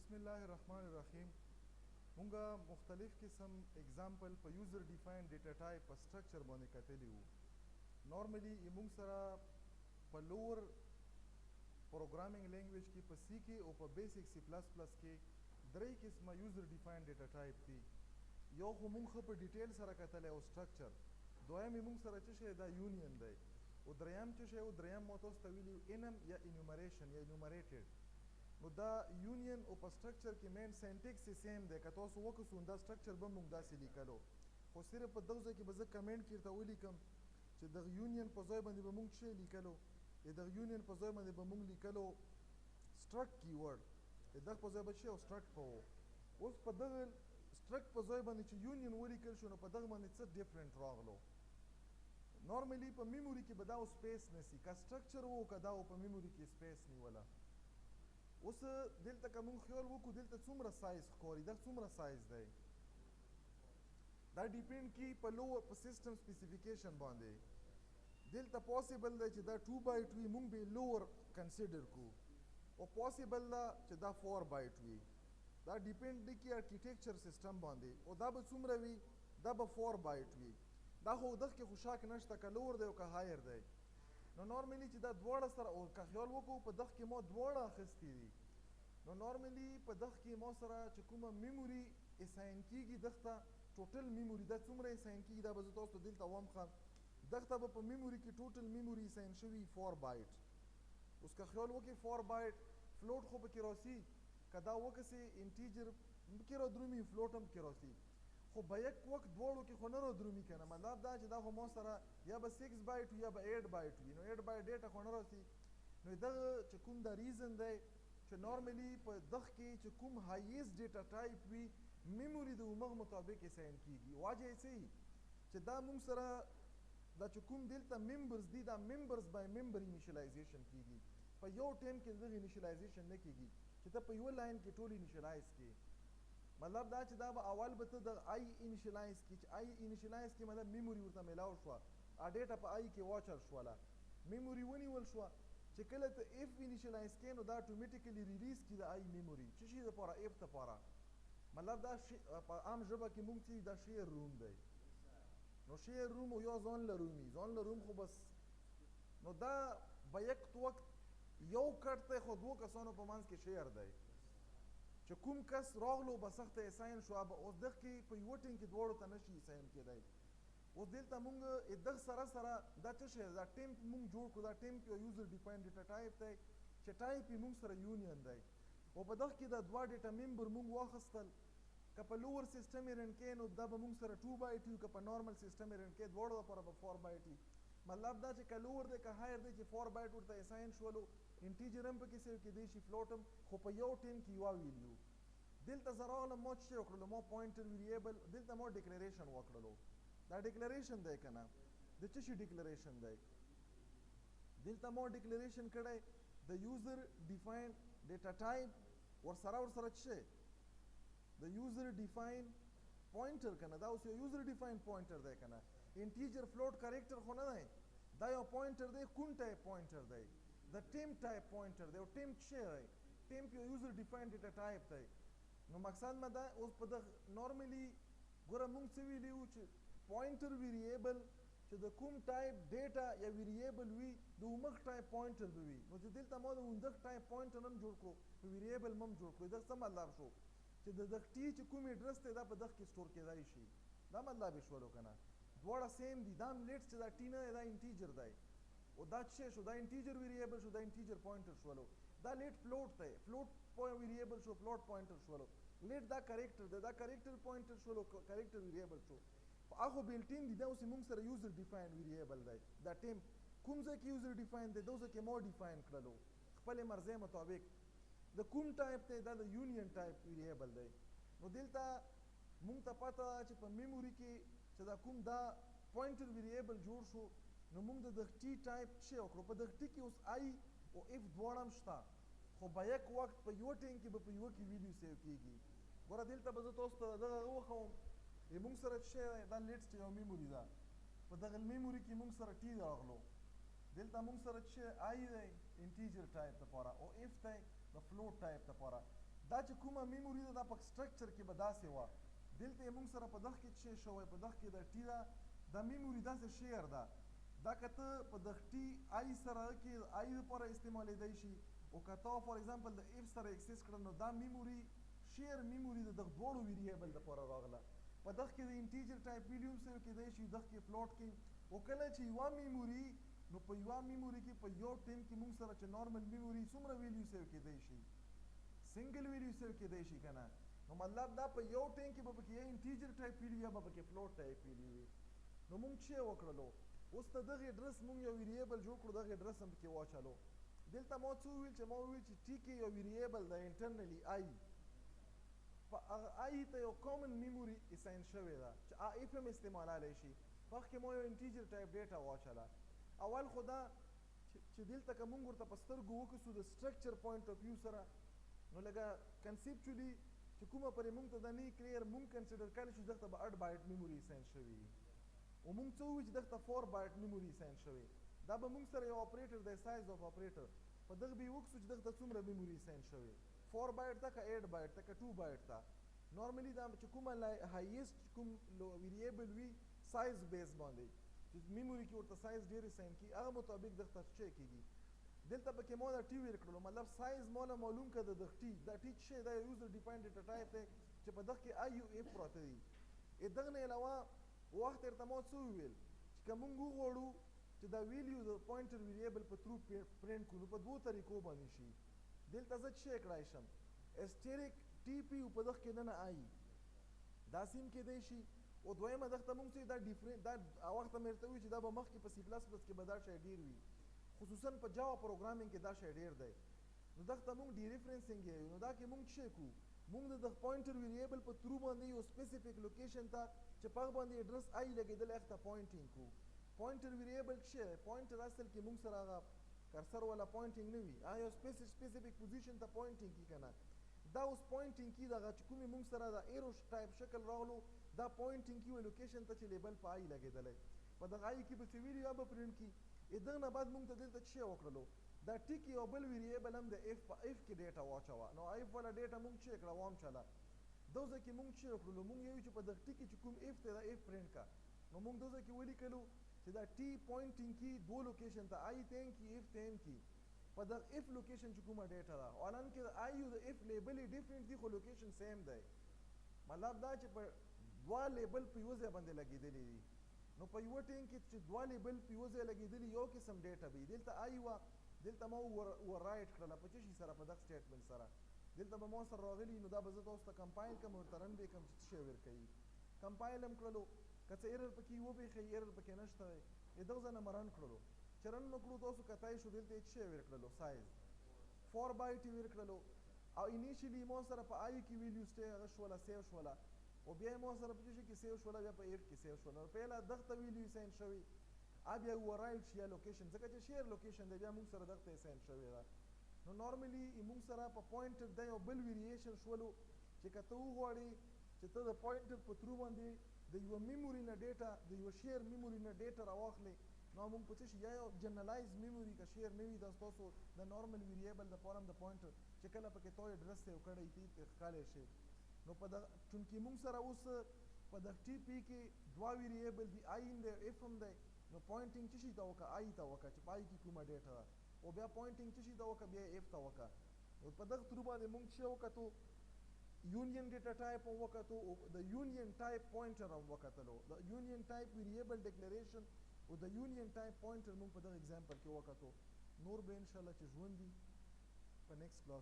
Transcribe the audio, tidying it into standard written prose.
بسم الله الرحمن الرحیم. مونږه مختلف قسم اگزامپل په یوزر ډیفاین ډیټا ټایپ په سټرکچر باندې کتلی وو. نارملی مونږ سره په لوور پروګرامینګ لینګویج کې په سی کې او په بیسیک سی پلس پلس کې درې قسمه یوزر ډیفاین ډیټا ټایپ دي. یو خو مونږ په ډیټیل سره کتلی او سټرکچر، دویم مونږ سره څه شی دا یونین دی، او دریم څه شی او دریم مو تاسو ته ویلي انم یا انیومریشن یا انیومریټډ. نو دا یونین او په سټرکچر کې مین سینټیکس یې سیم دی. که تاسو وکړو دا سټرکچر به موږ داسې لیکلو، خو صرف په دغه ځای کې به زه کمنټ کې ورته ولیکم چې دغه یونین په ځای باندې به موږ څه لیکلو، دغه یونین په ځای باندې به موږ لیکلو سټرک کیورډ، دغه په ځای به څه او سټرک په و. اوس په دغه سټرک په ځای باندې چې یونین ولیکل شو نو په دغه باندې څه ډیفرنٹ راغلو. نارملی په میموري کې به دا سپیس نسی، که سټرکچر وو که دا په میموري کې سپیس نیوله. اوس دلته که مونږ خیال وکړو دلته څومره سایز ښکاري، دا څومره سایز دی، دا ډیپینډ کی په لوور په سیسټم سپیسیفیکیشن باندې. دلته پاسبل دی چې دا 2 بایټ وي، مونږ به لوور کنسیډر کو، او پاسبل ده چې دا 4 بایټ وي. دا ډیپینډ دی کی ارکیټیکچر سیسټم باندې، او دا به څومره وي، دا به 4 بایټ وي. دا خو دغه کې خو شک نشته که لوور دی او که هایر دی. نو نارملی چې دا دواړه سره او که خیال وکړو په دغه کې ما دواړه اخیستي دي، نو نارملی په دغه کې ما سره چې کومه میموري اساین کیږي دغه ته ټوټل میموري دا څومره اساین کیږي دا به زه تاسو ته دلته ومخم. دغه ته به په میموري کې ټوټل میموري اساین شوي 4 بایټ. اوس که خیال وکړئ 4 بایټ فلوټ خو پکې راسي، که دا وکسې انټیجر پکې را درومي، فلوټ هم پکې راسي، خو به یک وخت دواړو کې خو نه را درومي که نه. مطلب دا چې دا خو ما سره یا به 6 بایټ وي یا به 8 بایټ وي، نو 8 بایټ ډیټا خو نه راسي. نو دغه چې کوم دا ریزن دی چې نارملی په دغه کې چې کوم هاییست ډیټا ټایپ وي میموري د عمر مطابق اساین کیږي. واجه یې څه چې دا موږ سره دا چې کوم دلته ممبرز دي دا ممبرز بای ممبر انیشلایزیشن کیږي. په یو ټایم کې دغه انیشلایزیشن نه کیږي چې ته په یو لاین کې ټول انیشلایز کړي. مطلب دا چې دا به اول به ته د آی انیشلایز کړي، چې آی انیشلایز کړي مطلب میموري ورته میلاو شوه، ډیټا په آی کې واچل شوله، میموري ونیول شوه. چې کله ته اف انیشلایز کړې نو دا اتومیټیکلی ریلیز کړي د آی میموري څه شي دپاره، اف دپاره. مطلب دا په عام ژبه کې موږ چې دا شیر روم دی. نو شیر روم او یا ځان له رومي، ځان له روم خو بس. نو دا به یک وخت یو کټ دی خو دوه کسانو په منځ کې شیر دی، چې کوم کس راغلو به سخته اساین شو، اوس دغه کې په یوه ټیم کې دواړو ته نشي اساین کېدی. اوس دلته مونږ دغه سره سره دا څه شی دا ټیمپ مونږ جوړ کړو. دا ټیمپ یو یوزر ډیفاین ډیټا ټایپ دی چې ټایپ یې مونږ سره یونین دی، او په دغه کې دا دوه ډیټا ممبر مونږ واخیستل. که په لوور سیسټم یې رن کړې نو دا به مونږ سره 2 بایټ وي، که په نارمل سیسټم یې رن کړې دواړو لپاره به 4 بایټ وي. مطلب دا چې که لوور دی که هایر دی چې 4 بایټ ورته اساین شولو، انټیجر هم پکې سیو کېدی شي، فلوټ هم، خو په یو ټیم کې یوه ویلیو. دلته زه راغلم ما څه وکړلو، ما پوینټر ویریبل دلته ما ډیکلریشن وکړلو. دا ډیکلریشن دی که نه، د څه شي ډیکلریشن دی، دلته ما ډیکلریشن کړی د یوزر ډیفاین ډیټا ټایپ، ورسره څه شی د یوزر ډیفاین پوینټر که نه. دا اوس یو یوزر ډیفاین پوینټر دی که نه، انټیجر فلوټ کریکټر خو نه دی، دا یو پوینټر دی، کوم ټایپ پوینټر دی، د ټیمپ ټایپ پوینټر دی. او ټیمپ څه شی دی، ټیمپ یو یوزر ډیفاین ډیټا ټایپ دی. نو مقصد مې دا اوس په دغه نارملی ګوره مونږ څه ویلي وو چې پوینټر ویریبل چې د کوم ټایپ ډیټا یا ویریبل وي د همغه ټایپ پوینټر به وي. نو چې دلته ما د همدغه ټایپ پوینټر هم جوړ کړو، ویریبل هم جوړ کړو. دغه څه مطلب شو چې د دغه ټي چې کوم ایډرس دی دا په دغه کې سټور کېدای شي. دا مطلب یې شولو که نه، دواړه سیم دي. دا هم لیټ چې دا ټي نه دی دا انټیجر دی، او دا څه شو دا انټیجر ویریبل شو، دا انټیجر پوینټر شولو. دا لیټ فلوټ دی، فلوټ ویریبل شو، فلوټ پوینټر شولو. لیټ دا کریکټر دی، دا کریکټر پوینټر شولو، کریکټر ویریبل شو. هغه بیلټین دي، دا اوس موږ سره یوزر ډیفاین ویریبل دی. دا ټیم کوم ځای کې یوزر ډیفاین دی، دا ځای کې ما ډیفاین کړلو خپلې مرضۍ مطابق. د کوم ټایپ دی، دا د یونین ټایپ ویریبل دی. نو دلته موږ ته پته ده چې په میموري کې چې دا کوم دا پوینټر ویریبل جوړ شو، نو موږ د دغه ټي ټایپ څه وکړو، په دغه ټي کې اوس آی او اف دواړه هم شته، خو به یک وخت په یوه ټیم کې به په یوه کې ویډیو سیو کېږي. ګوره دلته به زه تاسو ته دغه وښیم، موږ سره څه شی دی، دا لیټس چې یو میموري ده، په دغه میموري کې موږ سره ټي راغلو. دلته موږ سره څه آی دی انټیجر ټایپ دپاره، او اف دی د فلوټ ټایپ دپاره. دا چې کومه میموري ده دا په سټرکچر کې به داسې وه. دلته یې موږ سره په دغه کې څه شوی، په دغه کې د ټي ده، دا میموري داسې شیر ده. دا که ته په دغه ټي آی سره کې آی لپاره استعمالیدی شي، او که ته فار ایگزامپل د اف سره اکسس کړه نو دا میموري شیر میموري د دغه دواړو ویریبل دپاره راغله. په دغه کې د انټیجر ټایپ ویلیو هم سیو کېدی شي، دغه کې فلوټ کې. او کله چې یوه میموري نو په یوه میموري کې په یو ټایم کې موږ سره چې نارمل میموري څومره ویلیو سیو کېدی شي، سنگل ویلیو سیو کېدی شي که نه. نو مطلب دا په یو ټایم کې به پکې یا انټیجر ټایپ ویلیو یا به پکې فلوټ ټایپ ویلیو وي. نو موږ چې وکړلو اوس ته دغه اډرس موږ یو ویریبل جوړ کړو، دغه اډرس هم پکې واچلو. دلته ما څه وویل چې ما وویل چې ټي کې یو ویریبل ده انټرنلی آی، په هغه آی ته یو کامن میموري اساین شوې ده چې اف هم استعمالالی شي. مخکې ما یو انټیجر ټایپ ډیټا واچله. اول خو دا چې دلته که موږ ورته په سترګو وکسو د سټرکچر پوینټ اف ویو سره، نو لکه کنسیپچولي چې کومه پرې موږ ته دا نه کلیر، موږ کنسیډر کولی شو دغه ته به 8 بایټ میموري اساین شوي وي، او موږ څه وویل چې دغه ته 4 بایټ میموري اساین شوی. دا به موږ سره یو اپریټر دی سایز اف اپریټر، په دغه به یې وکسو چې دغه ته څومره میموري اساین شوی، 4 بایټ ته که 8 بایټ ته که 2 بایټ ته. نارملی دا چې کومه هاییسټ کوم ویریبل وي سایز بیس باندې چې میموري کې ورته سایز ډېر اساین کړي، هغه مطابق دغه ته څه کېږي. دلته پکې ما دا ټي ویل کړلو، مطلب سایز مولا معلوم کړه د دغه ټي. دا ټي څه دا یوزر ډیفاینډ ډیټا ټایپ دی چې په دغه کې آی یو اف پراته دي. دغه نه علاوه وخت ورته ما څه وویل چې که موږ وغواړو چې دا ویلیو د پوینټر ویریبل په تھرو پرنټ کړو په دوو طریقو باندې شي. دلته زه څه کړای شم، اسټریک ټي پی په دغه کې دننه آی دا سیم کېدی شي. او دویمه دغه ته موږ چې دا ډیفرنٹ دا وخت مې ورته وویل چې دا به مخکې په سی پلس پلس کې به دا شی ډېر وي، خصوصا په جاوا پروګرامینګ کې دا شی ډېر دی. نو دغه ته موږ ډي ریفرنسینګ یې، نو دا کې موږ څه کوو، موږ د پوینټر ویریبل په تھرو باندې یو سپیسیفیک لوکیشن ته چې په هغه باندې اډرس آی لګېدلی هغه ته پوینټینګ کوو. پوینټر ویریبل څه دی، پوینټر اصل کې موږ سره هغه کرسر والا پوینټینګ نه وي، هغه یو سپیسیفیک پوزیشن ته پوینټینګ کي که نه. دا اوس پوینټینګ کی دغه چې کومې موږ سره د ایرو ټایپ شکل راغلو، دا پوینټینګ کی و لوکیشن ته چې لیبل په آی لګېدلی، په دغه آی کې به څه ویلیو یا به پرنټ کي. دغه نه بعد موږ ته دلته څه وکړلو، دا ټیک یو بل ویریبل هم د اف په اف کې ډیټا واچوه. نو اف والا ډیټا موږ څه کړه وام چله، دوزه کې موږ څه وکړلو، موږ یو چې په دغه ټي کې چې کوم اف ته دا اف پرنټ کا. نو موږ دوزه کې ولیکلو چې دا ټي پوینټینګ کی دو لوکیشن ته آی ته هم کی اف ته هم کی، په دغه اف لوکیشن چې کومه ډیټا ده، حالانکې د آی یو د اف لیبل یې ډیفرنٹ دي خو لوکیشن سیم دی. مطلب دا چې په دوه لیبل په یوه ځای باندې لګېدلي دي. نو په یوه ټیم کې چې دوه لیبل په یوه ځای لګېدلي یو قسم ډیټا وي، دلته آی وه، دلته ما ور رایټ کړله په څه شي سره، په دغه سټیټمنټ سره. دلته به ما سره راغلي، نو دا به زه تاسو ته کمپایل کړم ورته رن به یې کړم چې څه شی ورکوي. کمپایل هم کړلو، که څه ایرر پکې وبېښي ایرر پکې نشته دی، دغه ځای نه مې رن کړلو. چې رن مې کړو تاسو کتای شو دلته یې څه شی ورکړلو، سایز 4 بایټ یې ورکړلو. او انیشلی ما سره په آی کې ویلیو هغه شوله سیو شوله، او بیا ما سره په څه کې سیو شوله، بیا په اف کې سیو شوله. پهله دغه ته ویلیو ساین شوي، بیا ورایټ شي یا لوکیشن، ځکه چې شیر لوکیشن دی بیا موږ سره دغه ته ساین شوې ده. نو نارملی موږ سره په پوینټر دا یو بل ویریشن شولو چې که ته وغواړې چې ته د پوینټر په تھرو باندې د یوه میموري نه ډیټا، د یوه شیر میموري نه ډیټا راواخلې، نو موږ په څه شي یا یو جنرلایز میموري که شیر نه وي دا ستاسو د نارمل ویریبل دپاره هم د پوینټر چې کله پکې تو اډرس سیو کړی تی ښکالی شي. نو په دغه چونکې موږ سره اوس په دغه ټي پي کې دوه ویریبل دي، آی هم دی اف هم دی. نو پوینټینګ څه شي ته وکړه، آی ته وکړه چې په آی کې کومه ډیټا ده، او بیا پوینټینګ څه شي ته وکړه، بیا اف ته وکړه. نو په دغه تھرو باندې موږ څه وکړو، یونین ډیټا ټایپ هم وکړو، د یونین ټایپ پوینټر هم وکتلو، د یونین ټایپ ویریبل ډیکلریشن او د یونین ټایپ پوینټر موږ په دغه اگزامپل کې وکړو. نور به انشاءالله چې ژوند دي په نیکسټ کلاس